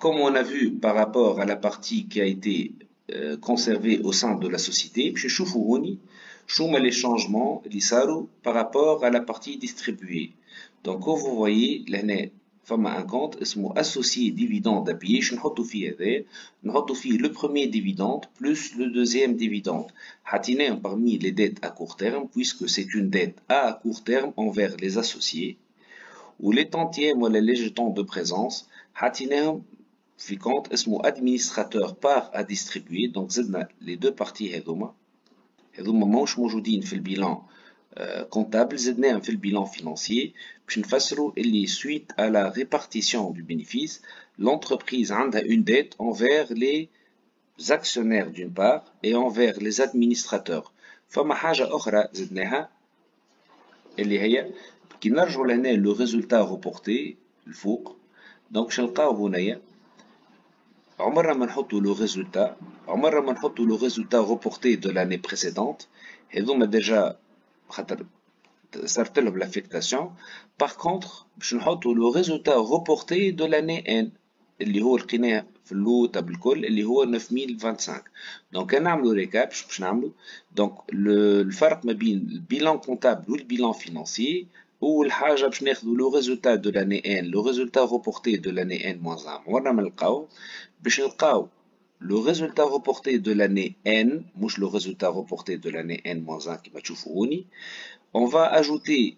comme on a vu par rapport à la partie qui a été conservée au sein de la société, je chouma les changements par rapport à la partie distribuée. Donc, comme vous voyez, l'année فما un compte اسمه associé dividende appuyé شو نحطوا فيه هذا نحطوا فيه le premier dividende plus le deuxième dividende حطيناهم parmi les dettes à court terme puisque c'est une dette à court terme envers les associés ou les tantièmes ou les jetons de présence حطيناهم في compte اسمه administrateur part à distribuer donc زدنا les deux parties هذوما ماهوش موجودين في البيلان comptable زدناهم في البيلان financier باش نفسروا اللي suite à la répartition du bénéfice l'entreprise عندها une dette envers les actionnaires d'une part et envers les administrateurs فما حاجة أخرى زدناها اللي هي كي نرجعوا لهنا le résultat reporté الفوق donc باش نلقاو هنايا عمرنا ما نحطوا le résultat عمرنا ما نحطوا le résultat reporté de l'année précédente هذوما déjà خاطر صارت لهم l'affectation par contre باش نحطوا le résultat reporté de l'année N اللي هو لقيناه في اللوطة بالكل اللي هو 9025 دونك نعملوا ريكاب باش نعملوا دونك الفرق ما بين البيلان كونتابل والبيلان فينانسيي أول حاجة باش ناخذوا لو ريزولتا دو لاني ان لو ريزولتا روبورتي دو لاني ان موان 1 ورانا ما نلقاو باش نلقاو لو ريزولتا روبورتي دو لاني ان مش لو ريزولتا روبورتي دو لاني ان موان 1 كيما تشوفوني on va ajouter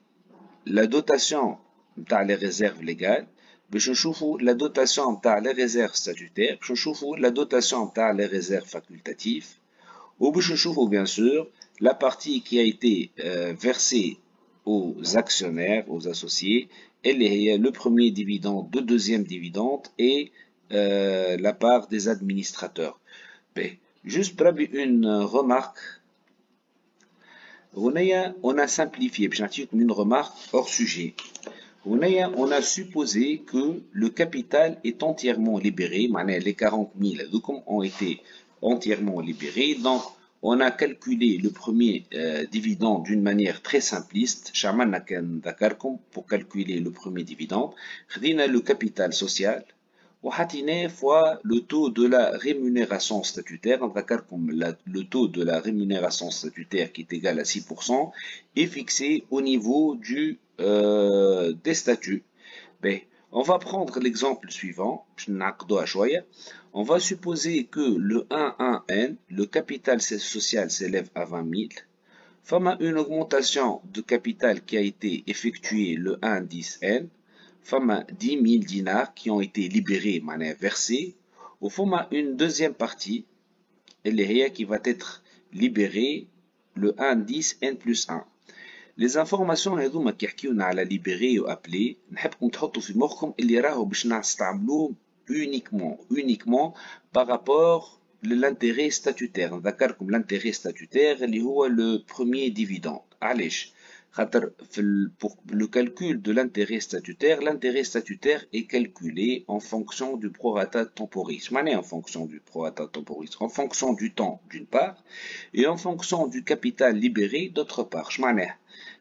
la dotation نتاع les réserves légales باش نشوفوا la dotation نتاع les réserves statutaires باش نشوفوا la dotation نتاع les réserves facultatives وباش نشوفوا bien sûr la partie qui a été versée aux actionnaires, aux associés, اللي هي le premier dividende, le deuxième dividende et la part des administrateurs. Mais, juste pour une remarque, on a simplifié, une remarque hors sujet. On a supposé que le capital est entièrement libéré, les 40 000 ont été entièrement libérés, donc on a calculé le premier dividende d'une manière très simpliste. Pour calculer le premier dividende, on a le capital social fois le taux de la rémunération statutaire. Le taux de la rémunération statutaire qui est égal à 6% est fixé au niveau des statuts. On va prendre l'exemple suivant. On va supposer que le 1,1N, le capital social s'élève à 20 000. Fama une augmentation de capital qui a été effectuée le 1,10N. Fama 10 000 dinars qui ont été libérés, versés. Ou fama une deuxième partie, qui va être libérée le 1,10N plus 1. Les informations هذوما كي يحكيونا على libéré و appelé نحبكم تحطوا في مخكم اللي راهو باش نستعملوه uniquement par rapport للintérêt statutaire. نذكركم l'intérêt statutaire اللي هو le premier dividende. علاش؟ خاطر pour le calcul de l'intérêt statutaire est calculé en fonction du prorata temporis. معناه en fonction du prorata temporis, en fonction du temps d'une part et en fonction du capital libéré d'autre part. معناه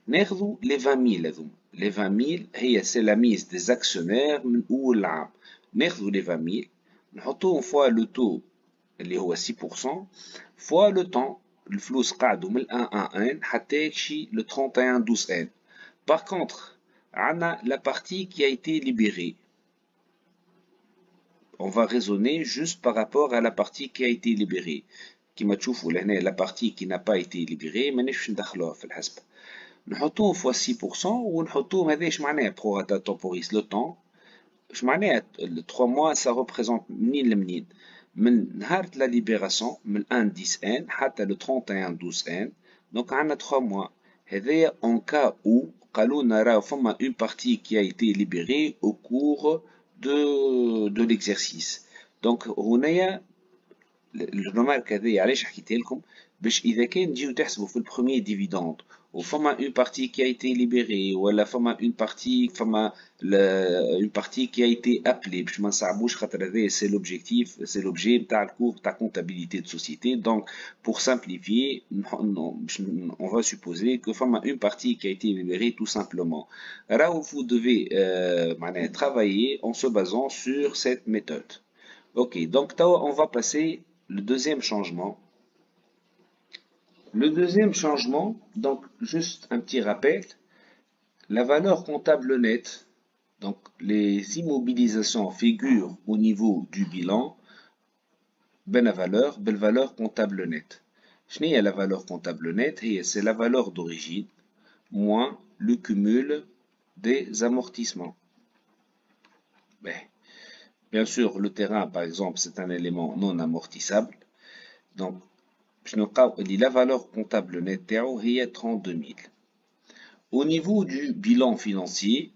ناخذوا les 20 000 هذوما. Les 20 000 c'est la mise des actionnaires من أول العام. ناخذوا les 20 000 نحطوهم fois le taux اللي هو 6% fois le temps الفلوس قعدوا من 1,1N حتى يمشي le 31,12N. Par contre, on a la partie qui a été libérée. On va raisonner juste par rapport à la partie qui a été libérée. كما تشوفوا لهنا la partie qui n'a pas été libérée مانيش ندخلوها في الحسبة. نحطوه fois 6% ونحطوه هذا اش معناه prorata temporis le temps. اش معناه 3 mois ça représente منين لمنين. من نهار la libération من 1,10N حتى le 31,12N donc عندنا 3 mois. هذايا en cas où قالوا لنا راه فما une partie qui a été libérée au cours de l'exercice. donc هنايا الرمارك هذايا علاش حكيتها لكم باش اذا كان تجيو تحسبوا في البروميير ديفيدوند وفما une partie qui a été libérée ولا فما une partie qui a été appelée باش ما نصعبوش خاطر هذايا c'est l'objectif c'est l'objet نتاع الكور تاع comptabilité de société. donc pour simplifier on va supposer que فما une partie qui a été libérée tout simplement. Là où vous devez travailler en se basant sur cette méthode. Ok, donc on va passer le deuxième changement. Le deuxième changement, donc juste un petit rappel, la valeur comptable nette, donc les immobilisations figurent au niveau du bilan, ben valeur comptable nette. Ce n'est la valeur comptable nette, c'est la valeur d'origine moins le cumul des amortissements. Ben, bien sûr, le terrain, par exemple, c'est un élément non amortissable. Donc, la valeur comptable nette est 32 000. Au niveau du bilan financier,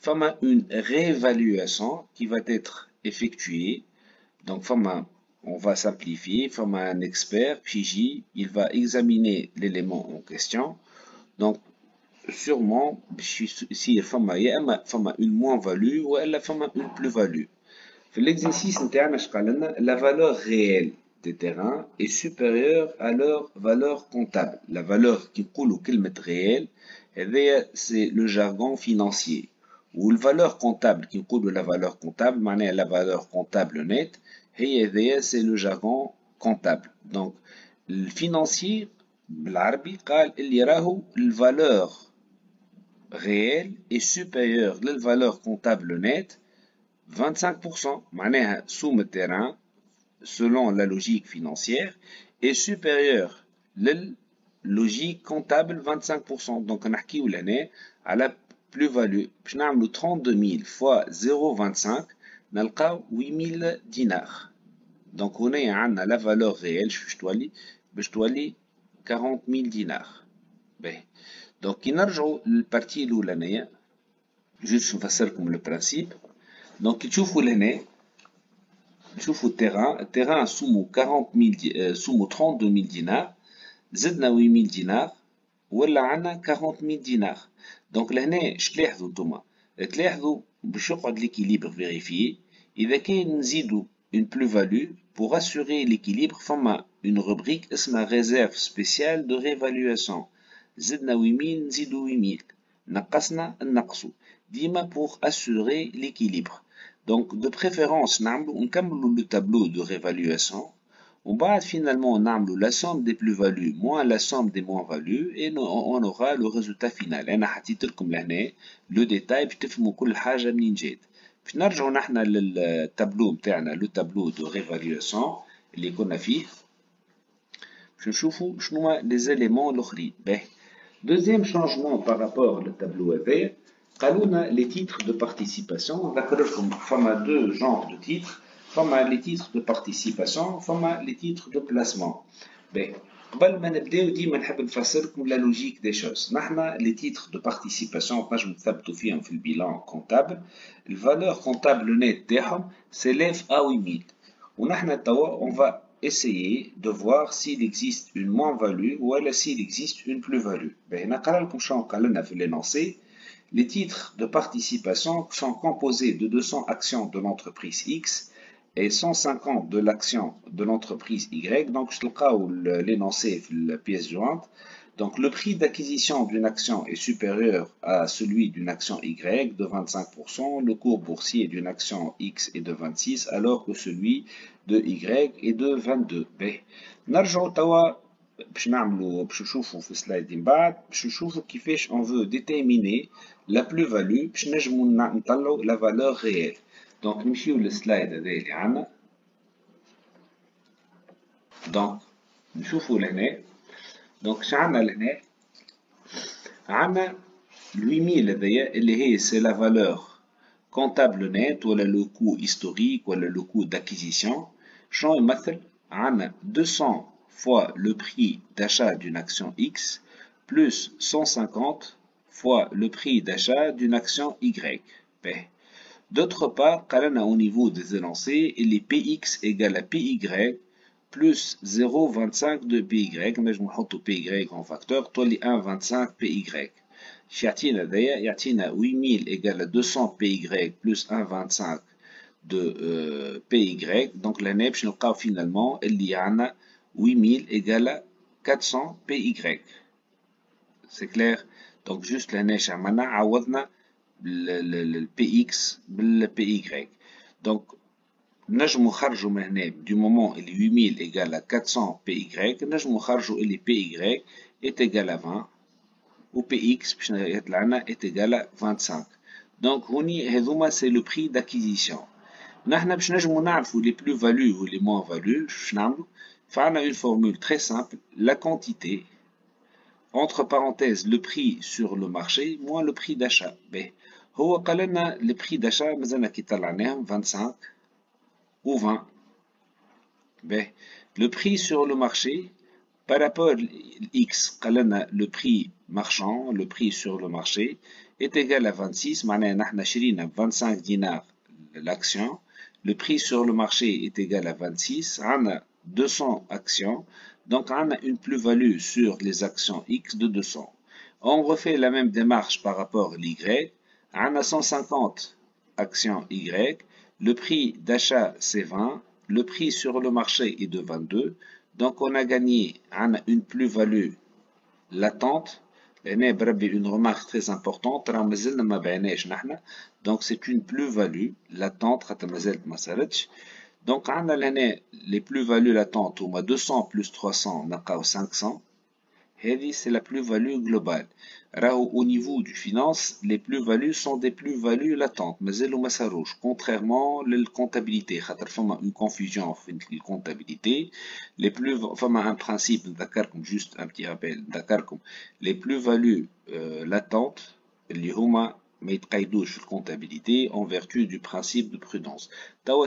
il y a une réévaluation qui va être effectuée. Donc, on va simplifier. Il y a un expert, PJ, il va examiner l'élément en question. Donc, sûrement, s'il y a une moins-value ou une plus-value. L'exercice la valeur réelle des terrains est supérieure à leur valeur comptable. La valeur qui coule au kilomètre réel, c'est le jargon financier. Ou la valeur comptable qui coule la valeur comptable, la valeur comptable nette, c'est le jargon comptable. Donc, le financier, l'arabi, il la valeur réelle est supérieure à la valeur comptable nette 25%. معناها somme terrain, selon la logique financière, est supérieure à la logique comptable 25%. Donc, on a à la plus-value. باش نعملوا 32 000 fois 0,25 نلقاو 8 000 dinars. Donc, on a la valeur réelle باش تولي 40 000 dinars. باهي. Donc, كي نرجعوا للبارتي الأولانية جوست نفسركم le principe. Donc, تشوفوا لهنا نشوفوا التيران سومو 32 000 دينار زدنا 8 000 دينار ولا عندنا 40 000 دينار. دونك لهنا اش تلاحظوا نتوما؟ تلاحظوا باش يقعد ليكيليبر فيريفيي اذا كان نزيدوا اون بلو فالو pour assurer l'équilibre فما une rubrique اسمها réserve spéciale de réévaluation. زدنا 8000 نزيدوا 8000 نقصنا نقصوا ديما pour assurer l'équilibre. Donc, de préférence, on camble le tableau de réévaluation. On va finalement on la somme des plus-values moins la somme des moins-values et on aura le résultat final. أنا حطيت لكم لهنا le détail باش تفهموا كل حاجة منين جات. باش نرجعوا نحنا للتابلو نتاعنا le tableau de réévaluation اللي كنا فيه. باش نشوفوا شنو هما les éléments الآخرين. Deuxième changement par rapport au tableau هذايا. قالونا les titres de participation. ذكرتكم فما deux genres de titres. فما les titres de participation فما les titres de placement. قبل ما نبداو ديما نحب نفسر لكم la logique des choses. نحنا les titres de participation نجمو نثبتوا فيهم في البيلان comptable. الفالeur comptable nette تاعهم s'élève à 8000. ونحنا توا on va essayer de voir s'il existe une moins-value ou s'il existe une plus-value. نقرا لكم شنو قال لنا في l'énoncé. Les titres de participation sont composés de 200 actions de l'entreprise X et 150 de l'action de l'entreprise Y. Donc, je vais l'énoncer la pièce jointe. Donc, le prix d'acquisition d'une action est supérieur à celui d'une action Y de 25%. Le cours boursier d'une action X est de 26, alors que celui de Y est de 22. نرجعوا توا باش نشوفوا في السلايد من بعد باش نشوفوا كيفاش on veut déterminer la plus-value باش نجموا نطلعوا la valeur réelle. Donc نمشيو للسلايد هذا اللي عندنا. Donc نشوفوا لهنا. Donc اش عندنا لهنا؟ عندنا 8000 هذايا اللي هي c'est la valeur comptable net ولا le coût historique ولا le coût d'acquisition. شنو يمثل؟ عندنا 200 fois le prix d'achat d'une action X plus 150 fois le prix d'achat d'une action Y. D'autre part, au niveau des énoncés, il est Px égale à Py plus 0,25 de Py. Je vais Py en facteur, toi les 1,25 Py. يعطينا 8000 égale à 200 Py plus 1,25 de Py. Donc la باش نلقاو finalement اللي عندنا 8000 égale à 400 Py. C'est clair? Donc juste la neige عملنا عوضنا le Px بال Py. Donc نجمو خرجوا من هنا du moment اللي 8000 égale à 400 PY نجمو خرجوا اللي PY est égal à 20 و PX باش يطلع لنا est égal à 25. دونك هوني هذوما سي لو بري d'acquisition. نحنا باش نجمو نعرفو les plus-values ou les moins-values باش نعملو فعنا une formule très simple la quantité entre parenthèses le prix sur le marché moins le prix d'achat. باهي هو قال لنا le prix d'achat مازلنا كي طلعناهم 25 ou 20. Ben, le prix sur le marché, par rapport à X, le prix marchand, le prix sur le marché, est égal à 26, معناها نحن شرينا 25 dinars l'action, le prix sur le marché est égal à 26, on a 200 actions, donc on a une plus-value sur les actions X de 200. On refait la même démarche par rapport à Y, on a 150 actions Y, le prix d'achat c'est 20, le prix sur le marché est de 22, donc on a gagné une plus-value latente. Une remarque très importante, donc c'est une plus-value latente, donc on a les plus-values latentes, 200 plus 300, 500. C'est la plus-value globale. Au niveau du finance, les plus-values sont des plus-values latentes. Mais elles ne contrairement à la comptabilité. Il y a une confusion entre la comptabilité. Il y a un principe, juste un petit rappel, les plus-values latentes, اللي هما ما يتقيدوش في الcomptabilité en vertu du principe de prudence.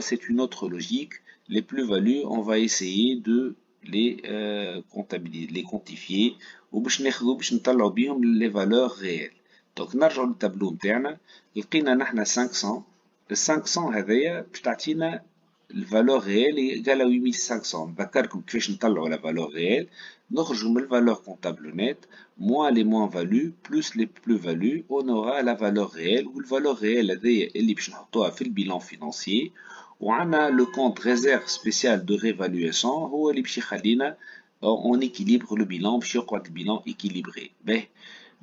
C'est une autre logique. Les plus-values, on va essayer de les quantifier وباش ناخذو باش نطلعو بيهم les valeurs réelles. Donc نرجعو للتابلو نتاعنا لقينا نحنا 500 ال 500 هذايا باش تعطينا الفالور ريال ايكال 8500. نذكركم كيفاش نطلعو لا فالور ريال نخرجو من الفالور كونتابل نت moins les moins-values plus les plus-values on aura la valeur réelle والفالور ريال هذايا اللي باش نحطوها في البيلان فينانسيي وعنا لو كونت ريزيرف سبيسيال دو ريفالواسيون هو اللي باش يخلينا اون ايكيليبر لو بيلان باش يقعد البيلان ايكيليبري. باهي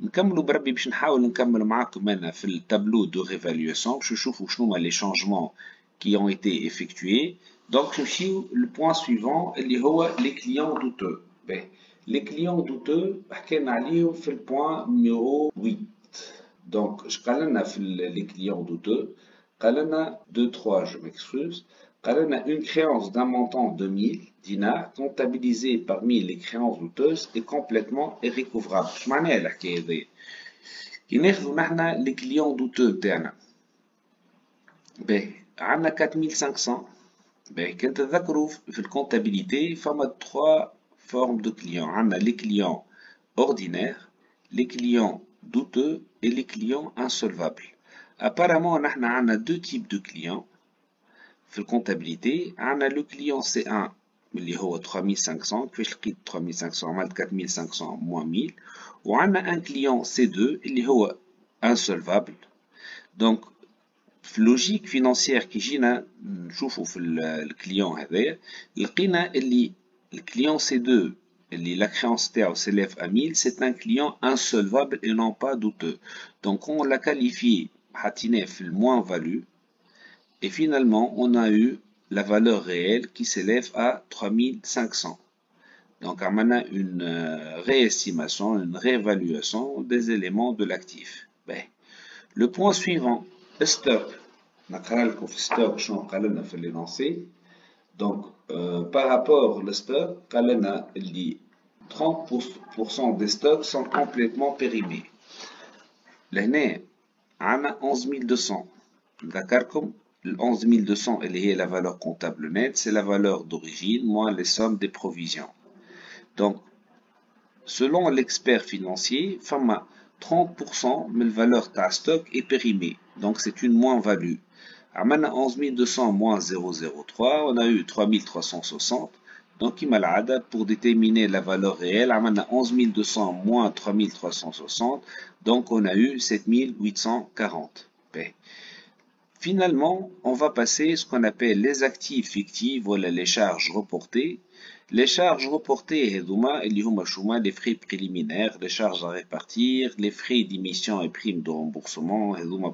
نكملوا بربي باش نحاول نكمل معاكم انا في التابلو دو ريفالواسيون باش نشوفوا شنو هما لي شانجمون qui ont été effectués. Donc نمشيو للبوان سويفون اللي هو لي كليون دوتو. باهي لي كليون دوتو حكينا عليهم في البوان نيميرو 8. دونك اش قال لنا في لي كليون دوتو قال لنا 2 3 je m'excuse. قال لنا une créance d'un montant de 1000 dinars comptabilisée parmi les créances douteuses est complètement irrécouvrable. اش معناها الحكايه هذيا؟ كي ناخذو نحنا لي كليون دوتو نتاعنا باهي عندنا 4500. باهي كان تتذكروا في الكونتابيليتي فما 3 formes de clients. عندنا les clients ordinaires, les clients douteux et les clients insolvables. Apparemment نحنا عندنا 2 types de clients في الكونتابيليتي. عندنا le client C1 اللي هو 3500. كيفاش لقيت 3500؟ عملت 4500 moins 1000. وعندنا un client C2 اللي هو insolvable. donc في اللوجيك فينانسيير كي جينا نشوفوا في الكليون هذايا لقينا اللي الكليون سي 2 اللي لا créance تاعو s'élève à 1000 c'est un client insolvable et non pas douteux. donc on l'a qualifié حطيناه في الموان value et finalement on a eu la valeur réelle qui s'élève à 3500. donc on a une réestimation, une réévaluation des éléments de l'actif. Le point suivant, stock. نقرا لكم في stock شنو قال لنا في l'énoncé. donc par rapport au stock قال لنا اللي 30% des stocks sont complètement périmés. لهنا عندنا 11200. نذكركم ال 11200 اللي هي la valeur comptable nette c'est la valeur d'origine moins les sommes des provisions. donc selon l'expert financier فما 30% من الفالور تاع stock est périmé. donc c'est une moins-value. عملنا 11200 moins 003 on a eu 3360. donc كيما العادة pour déterminer la valeur réelle عملنا 11200 moins 3360 donc on a eu 7840. Finalement, on va passer ce qu'on appelle les actifs fictifs, voilà les charges reportées. Les charges reportées, les frais préliminaires, les charges à répartir, les frais d'émission et primes de remboursement,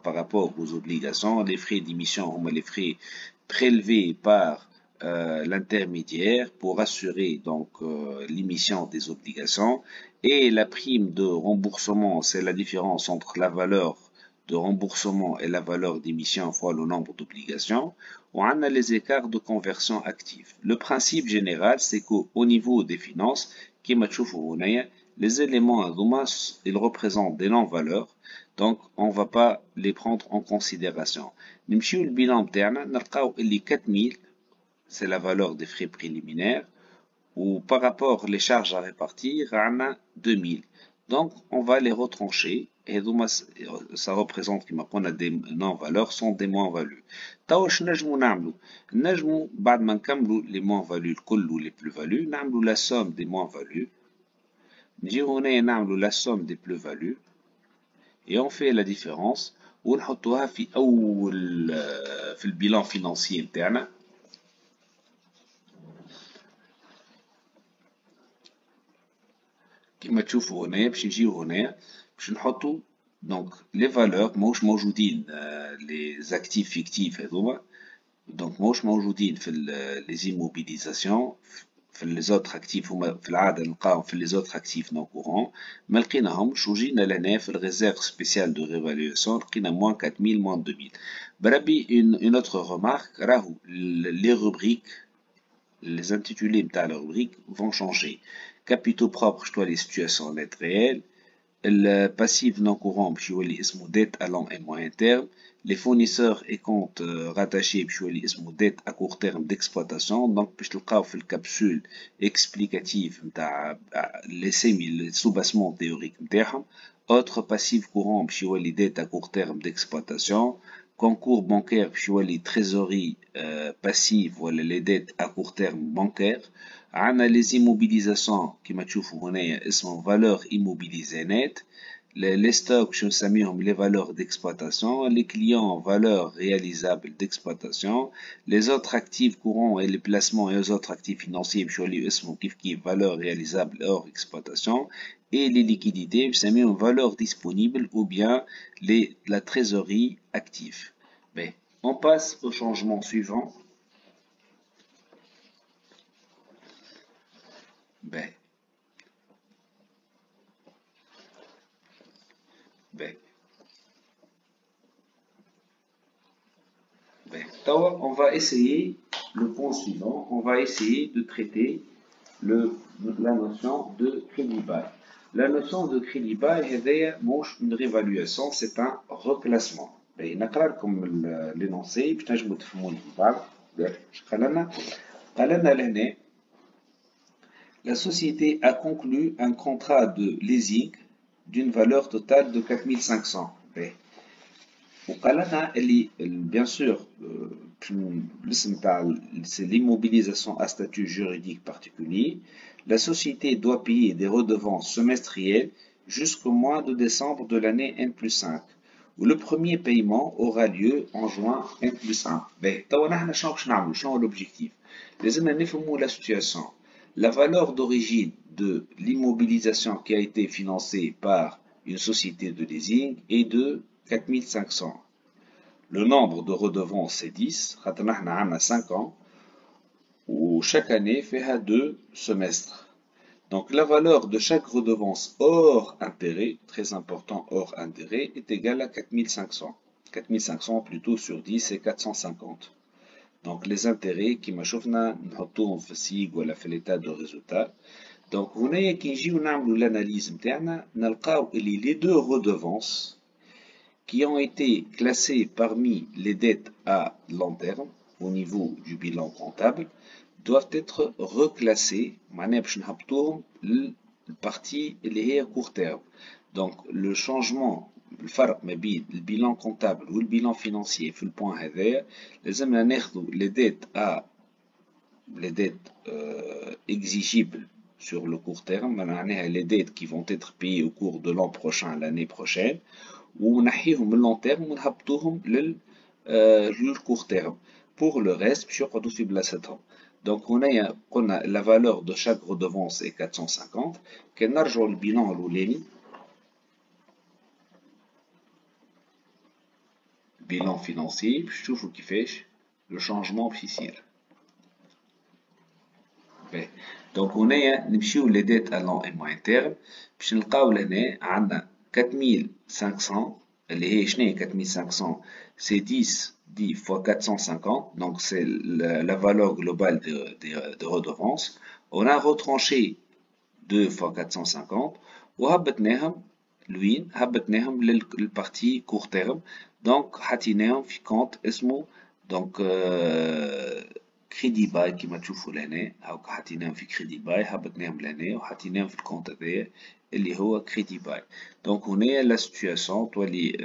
par rapport aux obligations, les frais d'émission, les frais prélevés par l'intermédiaire pour assurer donc l'émission des obligations. Et la prime de remboursement, c'est la différence entre la valeur de remboursement et la valeur d'émission fois le nombre d'obligations. On a les écarts de conversion active. Le principe général, c'est qu'au niveau des finances, les éléments ils représentent des non-valeurs, donc on ne va pas les prendre en considération. Le bilan interne, 4000, c'est la valeur des frais préliminaires, ou par rapport les charges à répartir, on a 2000. Donc, on va les retrancher, et ça représente qu'on a des non-valeurs, sont des moins-values. تاوش نجمو نعملو بعد ما نكملو les moins-values كلو les plus-values نعملو la somme des moins-values. نجيو هنا نعملو la somme des plus-values et on fait la différence ونحطوها في أول في البيلان financier نتاعنا. كما تشوفوا هنا باش نجيو هنا باش نحطوا دونك لي فالور ماهوش موجودين لي زاكتيف فيكتيف هذوما دونك ماهوش موجودين في لي زيموبيليزاسيون في لي زوتر اكتيف هما في العاده نلقاهم في لي زوتر اكتيف نو كورون ما لقيناهمش وجينا لهنا في الريزيرف سبيسيال دو ريفالواسيون لقينا موان 4000 موان 2000 بربي اون اوتر ريمارك راهو لي روبريك les intitulés de la rubrique vont changer. Capitaux propres, je dois les situations nettes réelles. Le passif non courant, je dois les dettes à long et moyen terme. Les fournisseurs et comptes rattachés, je dois les dettes à court terme d'exploitation. Donc, je le cas la capsule explicative, les sous-bassements théoriques. Autre passif courant, je dois les dettes à court terme d'exploitation. Concours bancaire, les trésoreries passives, voilà les dettes à court terme bancaire. On a les immobilisations qui sont valeurs immobilisées nettes. Les stocks, je les valeurs d'exploitation. Les clients, valeurs réalisables d'exploitation. Les autres actifs courants et les placements et les autres actifs financiers, les valeurs réalisables hors exploitation. Et les liquidités, une valeur disponible ou bien la trésorerie active. Ben, on passe au changement suivant. Ben, on va essayer le point suivant. On va essayer de traiter la notion de crédit bail. La notion de crédit bail est une réévaluation, c'est un reclassement. نقرا لكم l'énoncé باش تنجموا تفهموا بعض. قال لنا لهنا la société a conclu un contrat de leasing d'une valeur totale de 4500. وقال لنا اللي bien sûr c'est l'immobilisation à statut juridique particulier. La société doit payer des redevances semestrielles jusqu'au mois de décembre de l'année N+5. Où le premier paiement aura lieu en juin N+1. شنو l'objectif? لازمنا نفهموا la situation. La valeur d'origine de l'immobilisation qui a été financée par une société de leasing est de 4500. Le nombre de redevances c'est 10, on a 5 ans, où chaque année fait 2 semestres. Donc la valeur de chaque redevance hors intérêt, très important hors intérêt, est égale à 4500. 4500 plutôt sur 10 c'est 450. Donc les intérêts qui مشوفنا نحطوهم في السيج ولا في l'état de résultat. Donc هنايا كي نجيو نعملو l'analyse نتاعنا نلقاو اللي les deux redevances qui ont été classées parmi les dettes à long terme au niveau du bilan comptable doivent être reclassées معناها باش نهبطوهم للpartie اللي هي court terme. Donc le changement الفرق ما بين البيلان كونتابل والبيلان فينانسيي في البوان هذايا لازمنا ناخذوا les dettes exigibles sur le court terme معناها les dettes qui vont être payées au cours de l'an prochain l'année prochaine ونحيهم من long terme ونهبطوهم juge court terme. Pour le reste, donc on a la valeur de chaque redevance est 450. كنرجعوا البيلان الأولاني bilan financier باش تشوفوا كيفاش le changement باش يصير. Donc هنايا نمشيو les dettes à long et moyen terme باش نلقاو لهنا عندنا 4500 اللي هي شنو هي 4500 c'est 10 fois 450 donc c'est la valeur globale de redevance. On a retranché 2 fois 450 وهبطناهم لوين هبطناهم للبارتي court terme donc حطيناهم في كونت اسمه donc كريدي باي كيما تشوفوا لهنا هاكا حطيناهم في كريدي باي هبطناهم لهنا وحطيناهم في الكونت هذايا اللي هو كريدي باي. دونك هنا لا سيتوياسيون تولي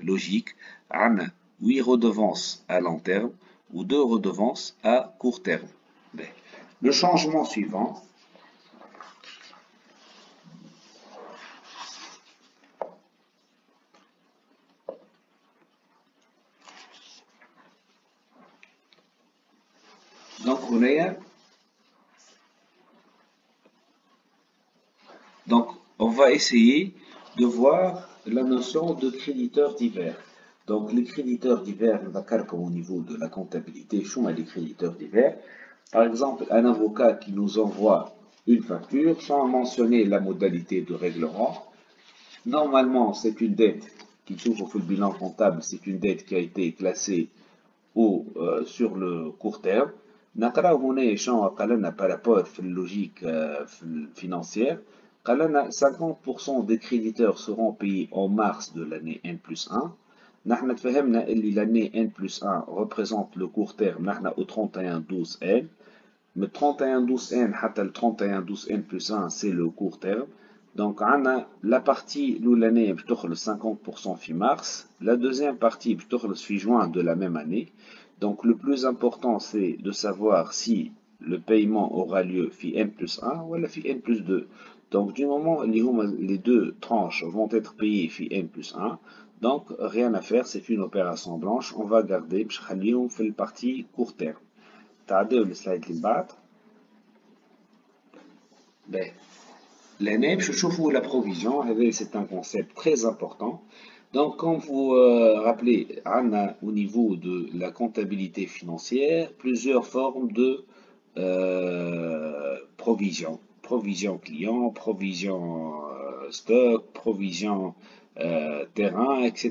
لوجيك عندنا 8 redevances à long terme ou 2 redevances à court terme. Le changement suivant donc on va essayer de voir la notion de créditeurs divers. Donc les créditeurs divers, on va comme au niveau de la comptabilité, sont les créditeurs divers. Par exemple, un avocat qui nous envoie une facture sans mentionner la modalité de règlement. Normalement, c'est une dette qui s'ouvre au bilan comptable, c'est une dette qui a été classée sur le court terme. نقراو هنا شنو قالنا par rapport في logique financière. قالنا 50% des créditeurs seront payés en mars de l'année N+1. نحن تفهمنا اللي l'année N+1 représente le court terme. نحن au 31/12/N. من 31/12/N حتى ل 31/12/N+1 c'est le court terme. Donc on a la partie l'année بتخلص 50% في mars. La deuxième partie بتخلص في juin de la même année. Donc le plus important c'est de savoir si le paiement aura lieu fi N+1 ou fi N+2. Donc du moment où les deux tranches vont être payées fi N+1, donc rien à faire, c'est une opération blanche, on va garder باش نخليهم في le partie court terme. تعديو السلايد اللي بعد. L'année باش نشوفوا la provision, c'est un concept très important. Donc, comme vous rappelez, on a au niveau de la comptabilité financière plusieurs formes de provision. Provision client, provision stock, provision terrain, etc.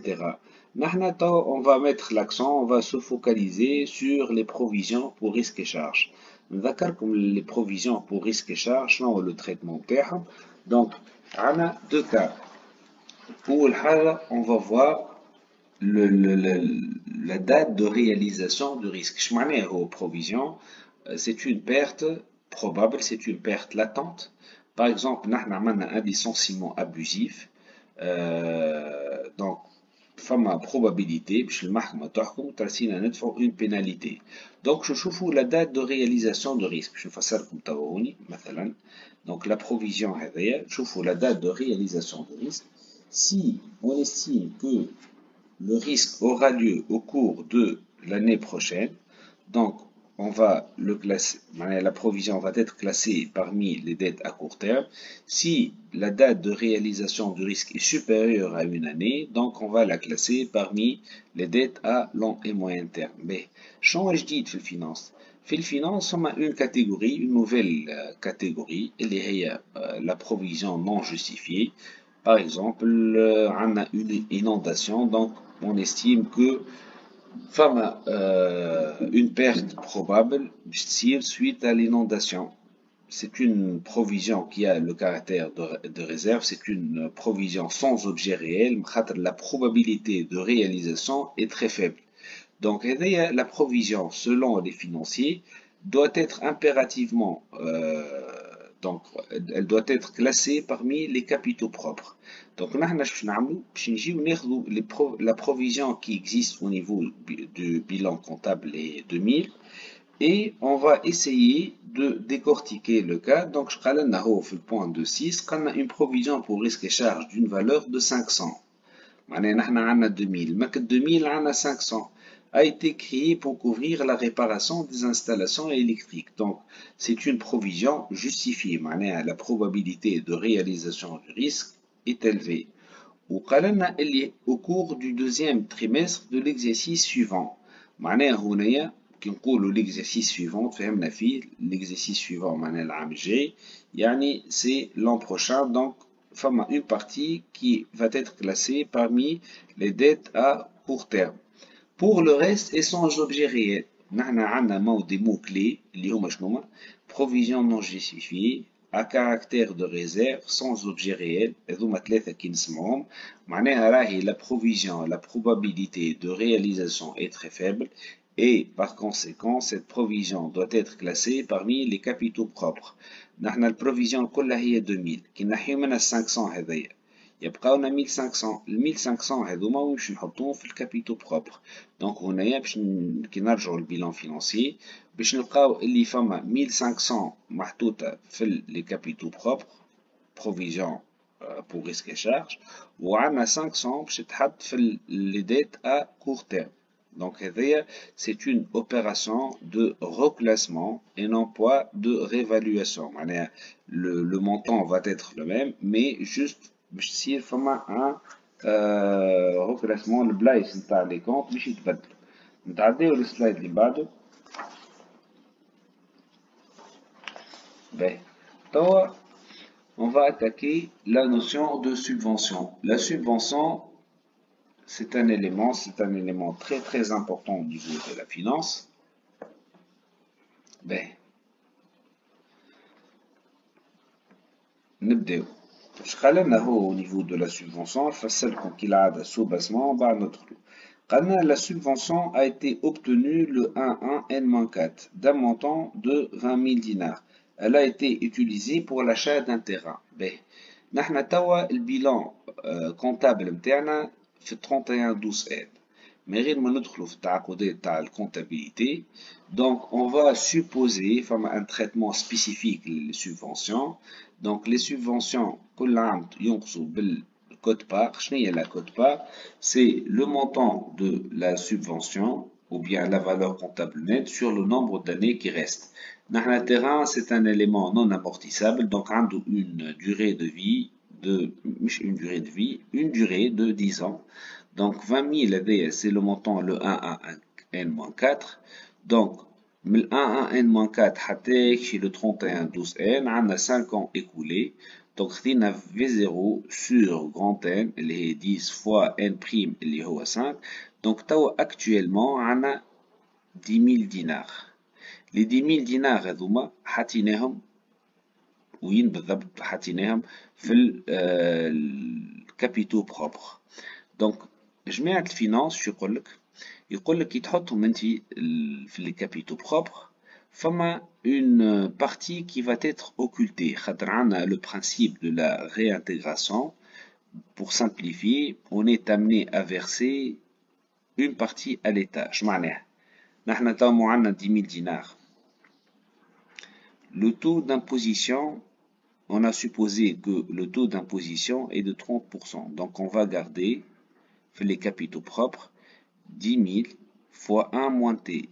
Maintenant, on va mettre l'accent, on va se focaliser sur les provisions pour risques et charges. Comme les provisions pour risques et charges, le traitement terme. Donc, on a deux cas. Pour le HAL, on va voir la date de réalisation du risque. Je m'en ai aux provisions. C'est une perte probable, c'est une perte latente. Par exemple, nous avons un licenciement abusif. Donc, فما probabilité باش المحكمة تحكم ترسينا ندفعوا une pénalité. Donc, je trouve la date de réalisation de risque. Je نفسركم تاوهوني مثلا. Donc, la provision هذيا نشوفوا la date de réalisation de risque. Si on estime que le risque aura lieu au cours de l'année prochaine, donc on va le classer, la provision va être classée parmi les dettes à court terme. Si la date de réalisation du risque est supérieure à une année, donc on va la classer parmi les dettes à long et moyen terme. Mais, change dit في الفinance. في الفinance, on a une catégorie, une nouvelle catégorie, اللي هي la provision non justifiée. Par exemple, on a une inondation, donc on estime que une perte probable suite à l'inondation. C'est une provision qui a le caractère de réserve, c'est une provision sans objet réel, la probabilité de réalisation est très faible. Donc, la provision, selon les financiers, doit être impérativement donc elle doit être classée parmi les capitaux propres. Donc la provision qui existe au niveau du bilan comptable est 2000 et on va essayer de décortiquer le cas. Donc je vais le point de 6, on a une provision pour risque et charge d'une valeur de 500. On a 2000, mais 2000 on a 500. a été créé pour couvrir la réparation des installations électriques. Donc, c'est une provision justifiée. معناها la probabilité de réalisation du risque est élevée. وقال لنا اللي au cours du deuxième trimestre de l'exercice suivant. معناها هنايا كي نقولوا l'exercice suivant فهمنا فيه l'exercice suivant معناها العام الجاي يعني c'est l'an prochain donc فما une partie qui va être classée parmi les dettes à court terme. Pour le reste échange objet réel. نحن عندنا des mots clés اللي هما شنو provision non justifiée à caractère de réserve sans objet réel هذوما ثلاثة كي نسمعهم معناها راهي la provision la probabilité de réalisation est très faible et par conséquent cette provision doit être classée parmi les capitaux propres. نحن البروفيزيون كلها هي 2000 كي نحيو منها 500 هذيا يبقاونا 1500 ال 1500 هذوما باش نحطوهم في الكابيتو بروبر. دونك هنايا باش كي نرجعوا للبيلان فينانسيي باش نلقاو اللي فما 1500 محطوطه في لي كابيتو بروبر بروفيزيون بور ريسك شارج وعندنا 500 باش تحط في لي ديت ا كور تيرم. Donc, c'est une opération de reclassement et non pas de réévaluation. Le montant va être le même, mais juste باش تصير فما ان reclassement البلايص نتاع لي كونت باش يتبدلوا. نتعداو للسلايد اللي بعده. باهي توا on va attaquer la notion de subvention. La subvention c'est un élément très important au niveau de la finance. Ben, نبداو. اش قال لنا هو au niveau de la subvention نفسرلكم كالعادة سوباسمون بعد ندخلو. قال لنا la subvention a été obtenue le 1-1-N-4 d'un montant de 20 000 dinars. Elle a été utilisée pour l'achat d'un terrain. Ben, نحنا توا البيلان comptable نتاعنا في 31-12-N. Mais غير ما ندخلوا في التعاقدات تاع الكونتابيليتي donc on va supposer un traitement spécifique les subventions. Donc les subventions كل عام ينقصوا بالكوت بار. شنو هي la cote part? C'est le montant de la subvention ou bien la valeur comptable nette sur le nombre d'années qui reste. نحن terrain c'est un élément non amortissable donc عنده une durée de vie une durée de 10 ans. Donc 20 000 c'est le montant le 1-1-N-4. Donc من 1-1-N-4 حتى يكفي le 31-12-N عندنا 5 ans écoulés. Donc خدينا V0 sur grand N اللي هي 10 fois N prime اللي هو 5. Donc توا actuellement عندنا 10 000 دينار. les 10 000 دينار هذوما حطيناهم وين بالضبط حطيناهم في الكابيتو بروبر. دونك جماعة الفينانس شو يقول لك كي تحطهم انت في لي كابيتو بروبر فما une partie qui va être occultée خاطر عندنا le principe de la réintégration. Pour simplifier on est amené à verser une partie à l'état. اش معناها نحنا توا عندنا 10 000 دينار. Le taux d'imposition, on a supposé que le taux d'imposition est de 30%. Donc on va garder les capitaux propres 10 000 fois 1 moins t.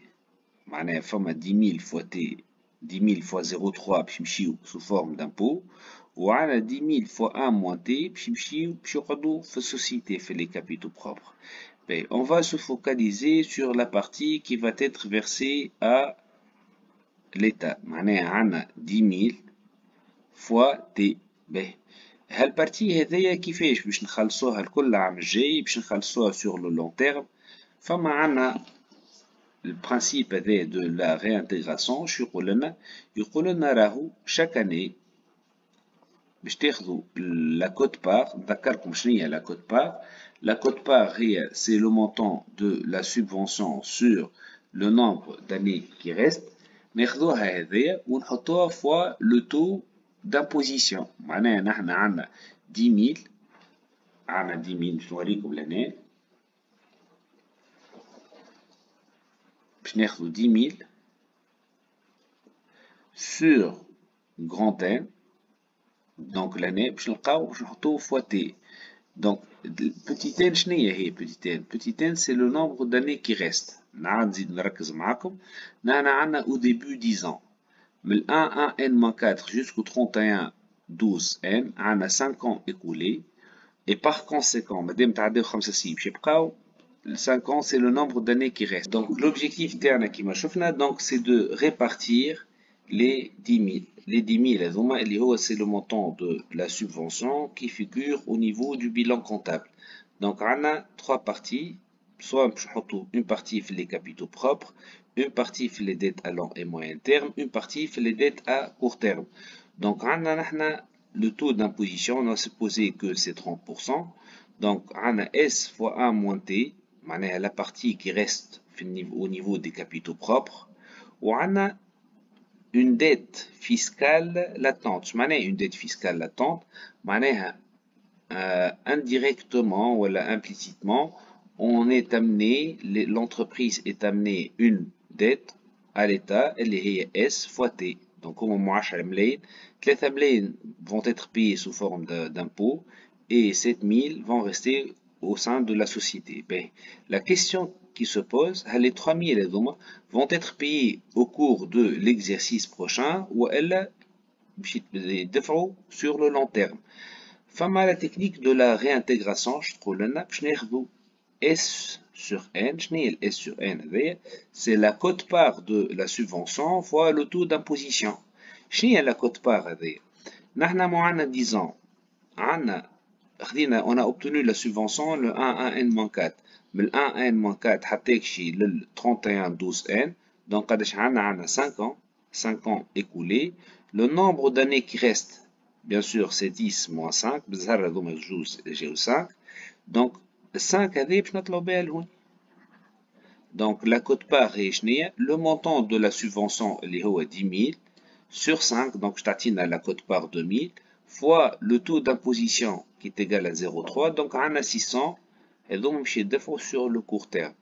معناها فما 10 000 fois t 10 000 fois 0,3 باش يمشيو sous forme d'impôt وعلى 10 000 fois 1 moins t باش يمشيو باش يقعدوا في السوسيتي في les capitaux propres. Mais on va se focaliser sur la partie qui va être versée à l'État. معناها عندنا 10 000 fois t. باهي هالبارتي هذيا كيفاش باش نخلصوها الكل العام الجاي باش نخلصوها sur le long terme. فما عندنا البرانسيب هذا de la réintégration. شو يقول لنا راهو chaque année باش تاخذوا la cote part. نذكركم شنو هي la cote part. La cote part هي c'est le montant de la subvention sur le nombre d'années qui reste. ناخذوها هذيا ونحطوها fois le taux d'imposition. معناها نحنا عندنا 10 000 عندنا 10 000 باش نوريكم لهنا باش ناخذو 10 000 sur grand N. Donc l'année باش نلقاو باش نحطوه fois t. Donc petit n شنو هي petit n? Petit n c'est le nombre d'années qui reste. نعاود نزيد نركز معاكم. نحنا عندنا au début 10 ans من 1 n-4 jusqu'au 31 12 n عندنا 5 ans écoulés. Et par conséquent, madame تعداو 5 سنين باش يبقاو 5 ans, c'est le nombre d'années qui reste. Donc l'objectif تاعنا كيما شفنا donc c'est de répartir les 10 000. Les 10 000 هذوما اللي هو c'est le montant de la subvention qui figure au niveau du bilan comptable. Donc on a 3 parties. Soit باش نحطوا une partie في les capitaux propres, une partie في les dettes à long et moyen terme, une partie في les dettes à court terme. Donc عندنا نحنا le taux d'imposition, on a supposé que c'est 30%. Donc on a S fois 1 moins T, la partie qui reste au niveau des capitaux propres. Ou on a une dette fiscale latente. Une dette fiscale latente, indirectement ou implicitement, on est amené, l'entreprise est amenée une dette à l'État, elle est S fois T. Donc, au moment où les 3 000 vont être payés sous forme d'impôts et 7 000 vont rester au sein de la société. Ben, la question qui se pose, les 3 000 vont être payés au cours de l'exercice prochain ou elles sur le long terme. Fama la technique de la réintégration, je trouve S sur N, S sur N, c'est la quote-part de la subvention fois le taux d'imposition. شنو la quote-part هذه؟ نحنا معنا 10 ans. on a obtenu la subvention le 1N-4. من 1N-4 حتى يكشي لل 31-12N. Donc قداش عندنا 5 ans, 5 ans écoulés. Le nombre d'années qui reste, bien sûr, c'est 10 moins 5. بظهر هذوما الجوز جاو 5. Donc 5 هذه باش نطلعوا بها لهون. Donc la quote-part هي شنيا؟ Le montant de la subvention اللي هو 10 000 sur 5, donc je t'attends à la quote-part 2000, fois le taux d'imposition qui est égal à 0,3, donc on a 600, et donc je défaut sur le court terme.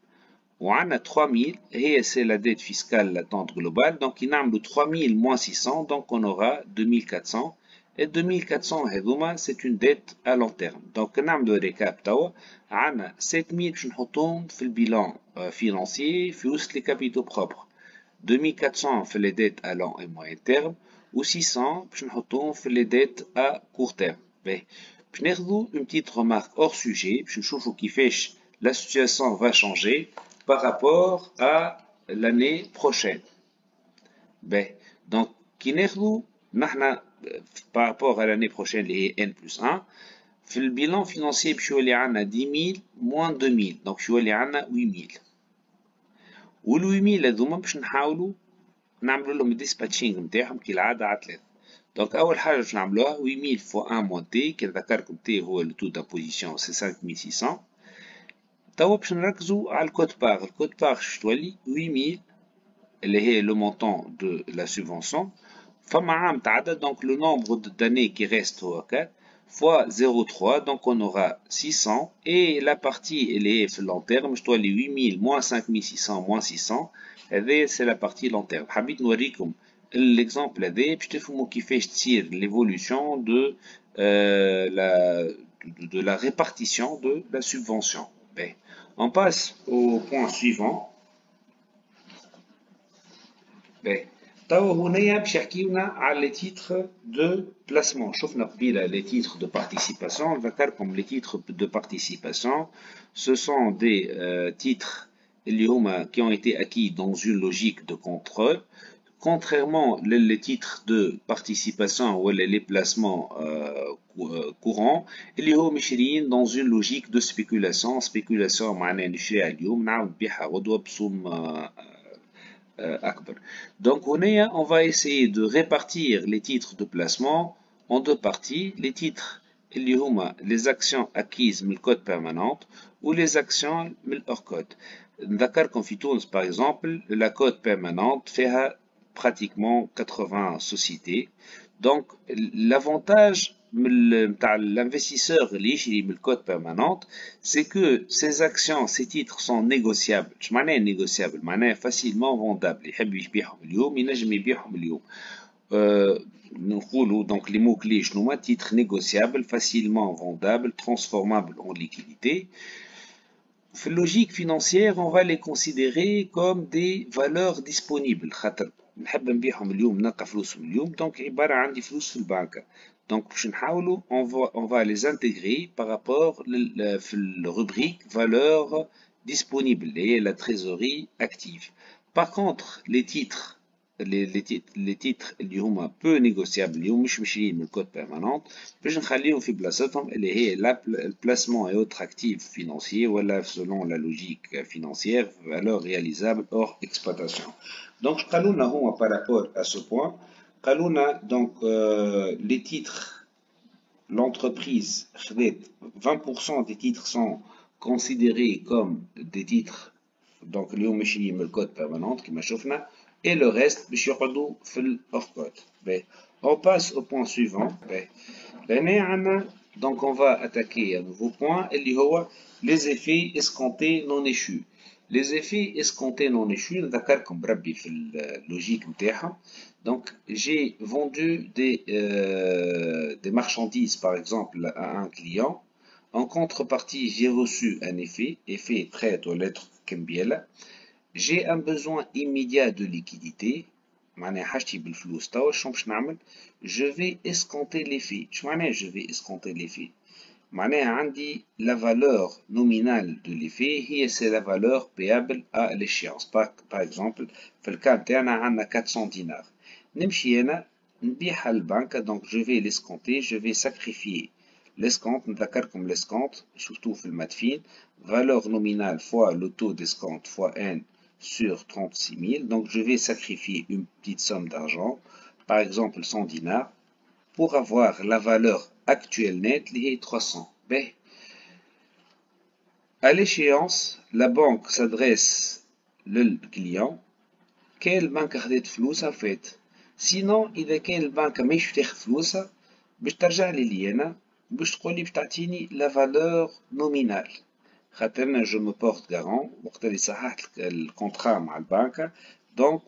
On a 3000, et c'est la dette fiscale latente globale, donc il y a 3000 moins 600, donc on aura 2400, et 2400, c'est une dette à long terme. Donc on a le récap, on a 7000 je نحطهم في le bilan financier, في les capitaux propres. 2400 fait les dettes à long et moyen terme ou 600 fait les dettes à court terme. Je vais une petite remarque hors sujet, qui fait la situation va changer par rapport à l'année prochaine. Donc, par rapport à l'année prochaine, les N plus 1, le bilan financier, je vais aller 10 000 moins 2 000, donc je vais aller 8 000. وال 8000 هذوما باش نحاولوا نعملوا لهم الديسباتشينغ نتاعهم كالعاده على 3. دونك اول حاجه باش نعملوها 8000 فوا 1 موان تي كي ذكركم تي هو لو تو دامبوزيسيون سي 5600. توا باش نركزوا على الكود بار. الكود بار باش تولي 8000 اللي هي لو مونطون دو لا سوبفونسيون فما عام تعدى دونك لو نومبر داني كي ريست هو 4 fois 0,3, donc on aura 600, et la partie, elle est sur long terme, je dois les 8000 moins 5600 moins 600, c'est la partie long terme. Habit نوريكم l'exemple هذا باش تفهموا كيفاش تصير l'évolution de la répartition de la subvention. Ben, on passe au point suivant. Ben, توا هنايا باش يحكيونا على les titres de placement. شفنا قبيله les titres de participation. نذكركم les titres de participation, ce sont des titres اللي هما qui ont été acquis dans une logique de contrôle. Contrairement les titres de participation ou les placements courants, اللي هو مشريين dans une logique de spéculation. Spéculation معناها نشريها اليوم نعاود نبيعها غدوه بسوم أكبر. Donc on va essayer de répartir les titres de placement en deux parties. Les titres اللي هما les actions acquises من الكود permanente ou les actions من hors code. نذكركم في تونس par exemple la code permanente فيها pratiquement 80 sociétés. Donc l'avantage نتاع l'investisseur اللي يشري من الكود permanente, c'est que ces actions, ces titres sont négociables. اش معناها négociables؟ معناها facilement vendables. يحب يبيعهم اليوم ينجم يبيعهم اليوم. نقولوا donc les mots clés شنو هما؟ titres négociables, facilement vendables, transformables en liquidité. في logique financière, on va les considérer comme des valeurs disponibles. خاطر نحب نبيعهم اليوم نلقى فلوسهم اليوم دونك عبارة عندي فلوس في البنكة. دونك باش نحاولوا on va les intégrer par rapport في الrubrique valeur disponible et la trésorerie active. Par contre les titres اللي هما peu négociables اليوم مش ماشيين من الكود permanente باش نخليهم في بلاصتهم اللي هي placement et autres actifs financiers ولا selon la logique financière valeur réalisable hors exploitation. Donc قالوا لنا هما par rapport à ce point قالوا لنا donc les titres l'entreprise 20% des titres sont considérés comme des titres donc اليوم ماشيين من الكود permanente كما شفنا et le reste باش يقعدوا في الاوف كود. On passe au point suivant. لهنا عندنا donc on va attaquer un nouveau point اللي هو les effets escomptés non échus. Les effets escomptés non échus نذكركم بربي في اللوجيك نتاعها. Donc j'ai vendu des marchandises par exemple à un client. En contrepartie, j'ai reçu un effet traite aux lettres كمبيالة. J'ai un besoin immédiat de liquidité. معناها حاجتي بالفلوس توا شنو باش نعمل؟ Je vais escompter l'effet. شو معناها je vais escompter l'effet؟ معناها عندي la valeur nominale de l'effet هي c'est la valeur payable à l'échéance. Par exemple في الكا نتاعنا عندنا 400 دينار. نمشي أنا نبيعها للبنك donc je vais l'escompter, je vais sacrifier l'escompte. نذكركم l'escompte surtout في المدفين valeur nominale fois le taux d'escompte fois n sur 36 000. Donc je vais sacrifier une petite somme d'argent, par exemple 100 dinars, pour avoir la valeur actuelle nette, qui est 300. Mais à l'échéance, la banque s'adresse le client. Quelle banque a de flous en fait? Sinon, إذا كان البنك مش تاخذ فلوسها باش ترجع لي أنا باش تقولي باش تعطيني la valeur nominale. خاطرنا je me porte garant وقت اللي صححت الكونترا مع البنكة donc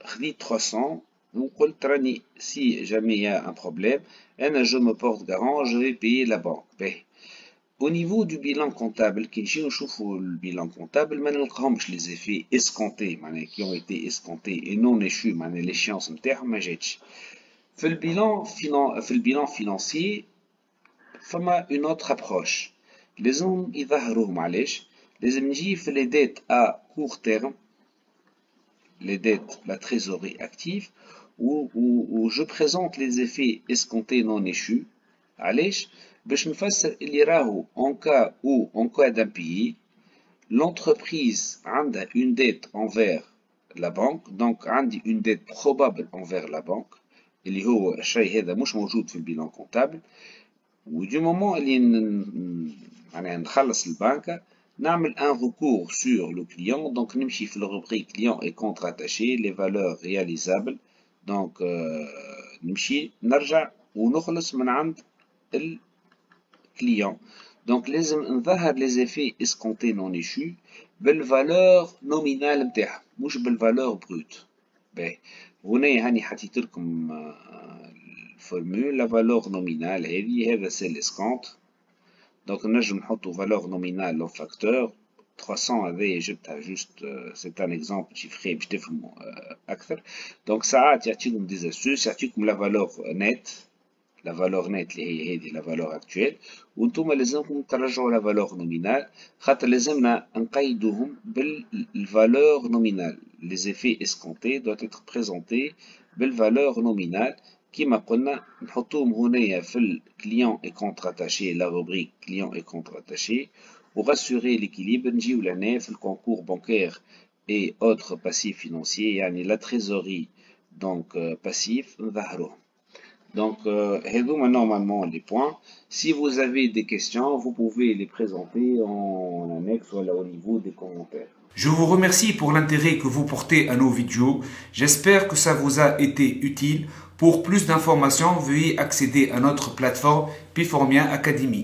خذيت 300 وقلت راني si jamais il y a un problème أنا je me porte garant je vais payer la banque. Au niveau du bilan comptable كي نجيو نشوفوا البيلان comptable ما نلقاهمش les effets escomptés معناها qui ont été escomptés et non échus معناها l'échéance نتاعهم ما جاتش. في البيلان financier فما une autre approche. لازم يظهروه معليش لازم نجي في les dettes à court terme les dettes la trésorerie active où je présente les effets escomptés non échus علاش باش نفسر اللي راهو en cas où en cas d'impayé l'entreprise عندها une dette envers la banque donc عندي une dette probable envers la banque اللي هو الشيء هذا مش موجود في البيلان comptable ودو مومون اللي معناها نخلص البنكة نعمل un recours sur le client donc نمشي في الروبريك client et compte rattaché les valeurs réalisables donc نمشي نرجع ونخلص من عند الكليون donc لازم نظهر les effets escomptés non échus بالvaleur nominale نتاعها مش بالvaleur brute. هنا هاني حطيت لكم الفورمول la valeur nominale هذه هذا c'est l'escompte donc نجم نحطو valeur nominale au facteur 300 هذايا جبتها juste c'est un exemple chiffré باش تفهموا أكثر. donc ساعات يعطيكم des astuces يعطيكم la valeur nette la valeur nette اللي هي هذه la valeur actuelle وانتم لازمكم ترجعوا la valeur nominale خاطر لازمنا نقيدوهم بالvaleur nominale. les effets escomptés doivent être présentés بالvaleur nominale كما قلنا نحطوهم هنايا في الكليون et compte rattaché la rubrique client et compte rattaché pour assurer l'équilibre نجيو لهنا في الconcours bancaire et autres passifs financiers يعني la trésorerie donc passif نظهروهم. Donc, هذوما normalement les points. Si vous avez des questions, vous pouvez les présenter en annexe ou au niveau des commentaires. Je vous remercie pour l'intérêt que vous portez à nos vidéos. J'espère que ça vous a été utile. Pour plus d'informations, veuillez accéder à notre plateforme Piformia Academy.